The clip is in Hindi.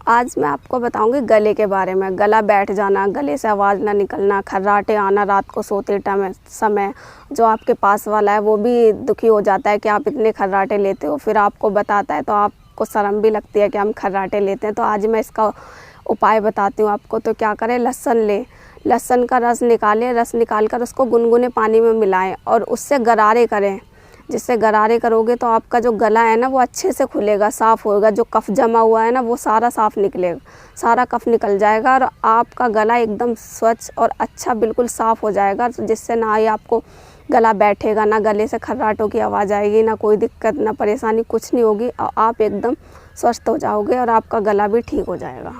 आज मैं आपको बताऊंगी गले के बारे में। गला बैठ जाना, गले से आवाज़ ना निकलना, खर्राटे आना रात को सोते समय, जो आपके पास वाला है वो भी दुखी हो जाता है कि आप इतने खर्राटे लेते हो, फिर आपको बताता है तो आपको शर्म भी लगती है कि हम खर्राटे लेते हैं। तो आज मैं इसका उपाय बताती हूँ आपको। तो क्या करें, लहसुन का रस निकालें, रस निकाल कर उसको गुनगुने पानी में मिलाएं और उससे गरारे करें। जिससे गरारे करोगे तो आपका जो गला है ना वो अच्छे से खुलेगा, साफ़ होगा। जो कफ जमा हुआ है ना वो सारा साफ़ निकलेगा, सारा कफ निकल जाएगा और आपका गला एकदम स्वच्छ और अच्छा बिल्कुल साफ़ हो जाएगा। जिससे ना ही आपको गला बैठेगा, ना गले से खर्राटों की आवाज़ आएगी, ना कोई दिक्कत, ना परेशानी, कुछ नहीं होगी और आप एकदम स्वस्थ हो जाओगे और आपका गला भी ठीक हो जाएगा।